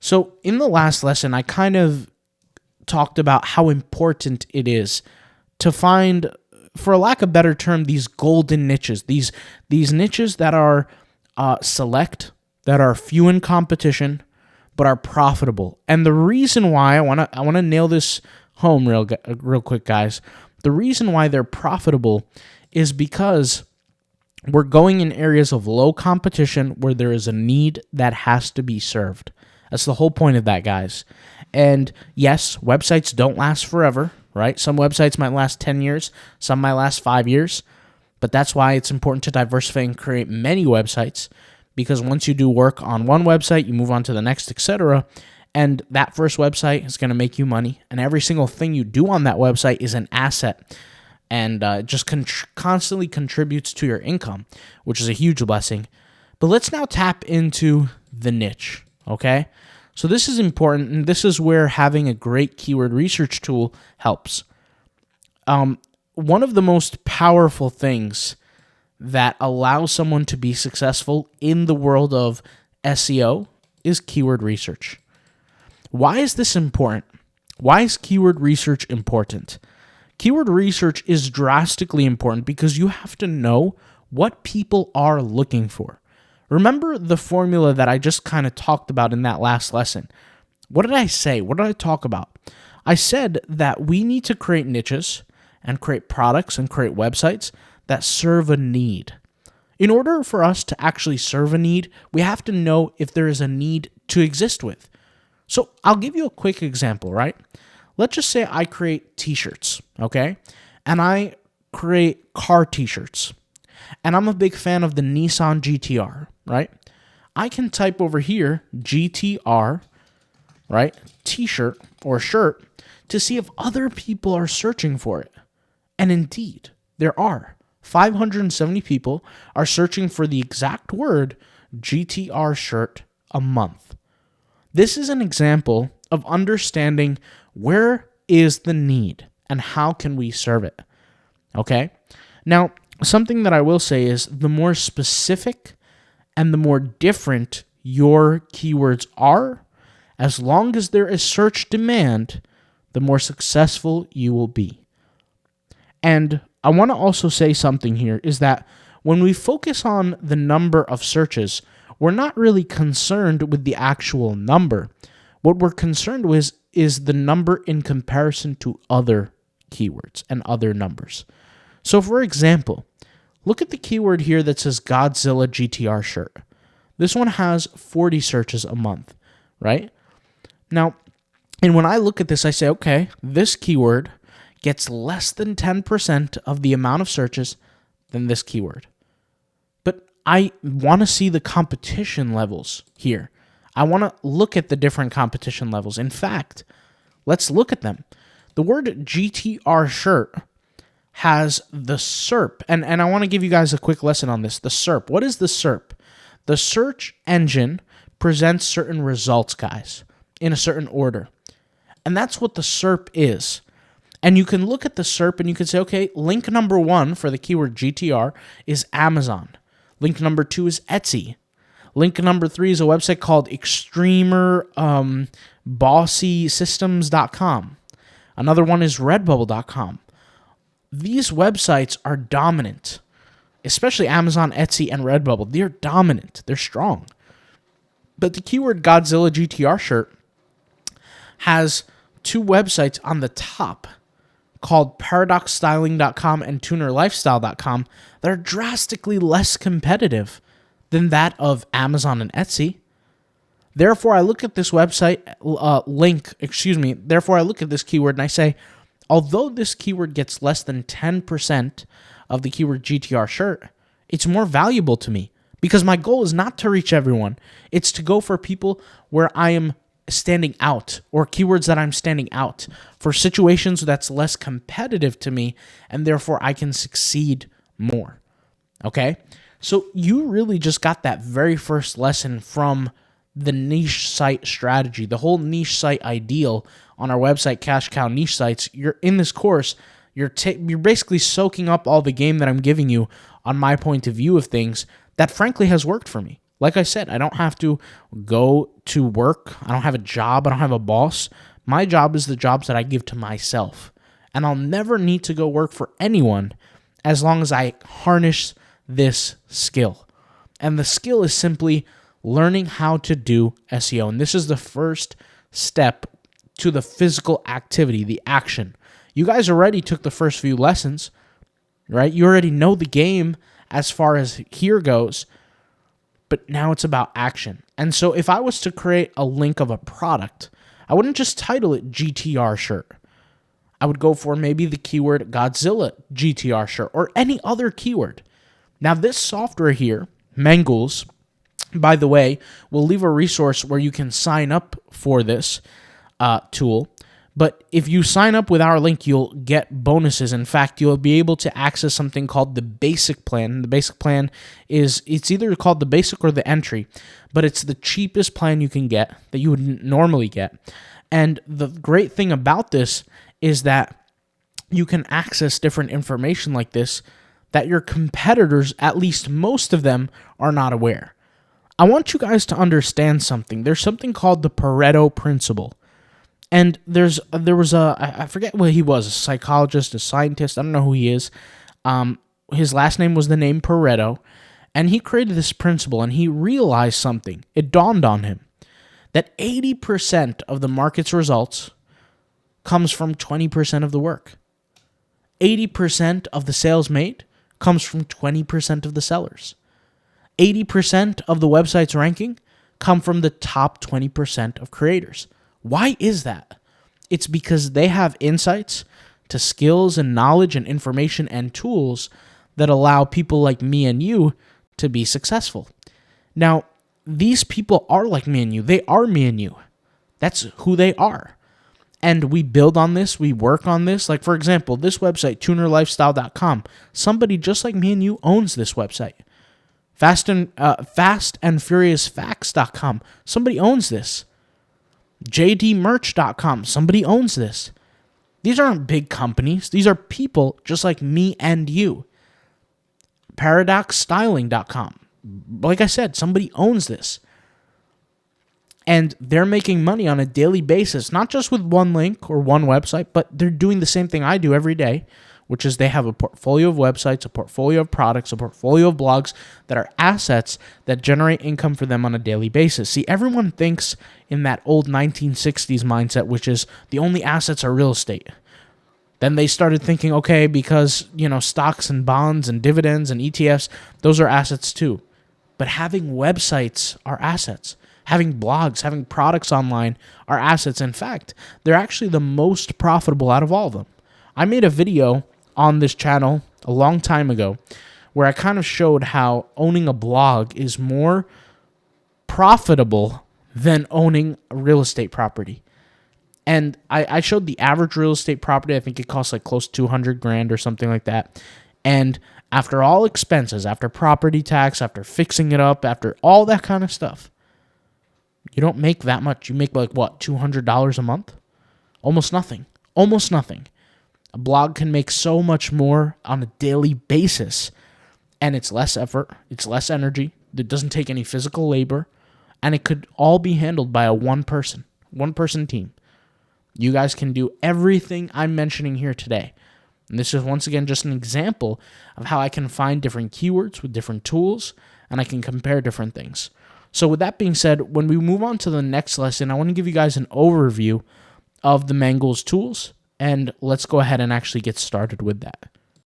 So in the last lesson, I kind of talked about how important it is to find, for a lack of a better term, these golden niches, these niches that are select, that are few in competition, but are profitable. And the reason why I want to nail this home real quick, guys. The reason why they're profitable is because we're going in areas of low competition where there is a need that has to be served. That's the whole point of that, guys. And yes, websites don't last forever, right? Some websites might last 10 years, some might last 5 years, but that's why it's important to diversify and create many websites, because once you do work on one website, you move on to the next, etc., and that first website is going to make you money, and every single thing you do on that website is an asset, and it just constantly contributes to your income, which is a huge blessing. But let's now tap into the niche, okay? So this is important, and this is where having a great keyword research tool helps. One of the most powerful things that allows someone to be successful in the world of SEO is keyword research. Why is this important? Why is keyword research important? Keyword research is drastically important because you have to know what people are looking for. Remember the formula that I just kind of talked about in that last lesson. What did I say? What did I talk about? I said that we need to create niches and create products and create websites that serve a need. In order for us to actually serve a need, we have to know if there is a need to exist with. So I'll give you a quick example, right? Let's just say I create t-shirts, okay? And I create car t-shirts. And I'm a big fan of the Nissan GTR, right? I can type over here, GTR, right? T-shirt or shirt to see if other people are searching for it. And indeed, there are. 570 people are searching for the exact word GTR shirt a month. This is an example of understanding where is the need and how can we serve it. Okay? Now, something that I will say is the more specific and the more different your keywords are, as long as there is search demand, the more successful you will be. And I want to also say something here is that when we focus on the number of searches, we're not really concerned with the actual number. What we're concerned with is the number in comparison to other keywords and other numbers. So for example, look at the keyword here that says Godzilla GTR shirt. This one has 40 searches a month, right? Now, and when I look at this, I say, okay, this keyword gets less than 10% of the amount of searches than this keyword. But I want to see the competition levels here. I want to look at the different competition levels. In fact, let's look at them. The word GTR shirt has the SERP, and I want to give you guys a quick lesson on this. The SERP. What is the SERP? The search engine presents certain results, guys, in a certain order. And that's what the SERP is. And you can look at the SERP and you can say, okay, link number 1 for the keyword GTR is Amazon. Link number 2 is Etsy. Link number 3 is a website called ExtremerBossySystems.com. Another one is Redbubble.com. These websites are dominant, especially Amazon, Etsy, and Redbubble. They're dominant. They're strong. But the keyword Godzilla GTR shirt has 2 websites on the top called ParadoxStyling.com and TunerLifestyle.com that are drastically less competitive than that of Amazon and Etsy. Therefore, I look at this website Therefore, I look at this keyword and I say, although this keyword gets less than 10% of the keyword GTR shirt, it's more valuable to me because my goal is not to reach everyone. It's to go for people where I am standing out, or keywords that I'm standing out for situations that's less competitive to me, and therefore I can succeed more. Okay? So you really just got that very first lesson from the niche site strategy, the whole niche site ideal on our website, Cash Cow Niche Sites. You're in this course, you're basically soaking up all the game that I'm giving you on my point of view of things that frankly has worked for me. Like I said, I don't have to go to work. I don't have a job. I don't have a boss. My job is the jobs that I give to myself. And I'll never need to go work for anyone as long as I harness this skill. And the skill is simply learning how to do SEO. And this is the first step to the physical activity, the action. You guys already took the first few lessons, right? You already know the game as far as here goes, but now it's about action. And so if I was to create a link of a product, I wouldn't just title it GTR shirt. I would go for maybe the keyword Godzilla GTR shirt or any other keyword. Now this software here, Mangles, by the way, we'll leave a resource where you can sign up for this tool. But if you sign up with our link, you'll get bonuses. In fact, you'll be able to access something called the basic plan. The basic plan it's either called the basic or the entry, but it's the cheapest plan you can get that you would normally get. And the great thing about this is that you can access different information like this that your competitors, at least most of them, are not aware. I want you guys to understand something. There's something called the Pareto principle. And there was I forget what he was, a psychologist, a scientist, I don't know who he is. His last name was the name Pareto, and he created this principle, and he realized something. It dawned on him that 80% of the market's results comes from 20% of the work. 80% of the sales made comes from 20% of the sellers. 80% of the website's ranking come from the top 20% of creators. Why is that? It's because they have insights to skills and knowledge and information and tools that allow people like me and you to be successful. Now, these people are like me and you. They are me and you. That's who they are. And we build on this. We work on this. Like, for example, this website, tunerlifestyle.com, somebody just like me and you owns this website. Fastandfuriousfacts.com, somebody owns this. jdmerch.com, somebody owns this. These aren't big companies. These are people just like me and you. Paradoxstyling.com, like I said, somebody owns this. And they're making money on a daily basis, not just with one link or one website, but they're doing the same thing I do every day, which is they have a portfolio of websites, a portfolio of products, a portfolio of blogs that are assets that generate income for them on a daily basis. See, everyone thinks in that old 1960s mindset, which is the only assets are real estate. Then they started thinking, okay, because, stocks and bonds and dividends and ETFs, those are assets too. But having websites are assets. Having blogs, having products online are assets. In fact, they're actually the most profitable out of all of them. I made a video on this channel a long time ago where I kind of showed how owning a blog is more profitable than owning a real estate property. And I showed the average real estate property. I think it costs like close to $200,000 or something like that. And after all expenses, after property tax, after fixing it up, after all that kind of stuff, you don't make that much. You make like what, $200 a month? Almost nothing. Almost nothing. A blog can make so much more on a daily basis, and it's less effort, it's less energy, it doesn't take any physical labor, and it could all be handled by a one-person team. You guys can do everything I'm mentioning here today. And this is once again just an example of how I can find different keywords with different tools, and I can compare different things. So with that being said, when we move on to the next lesson, I want to give you guys an overview of the Mangles tools, and let's go ahead and actually get started with that.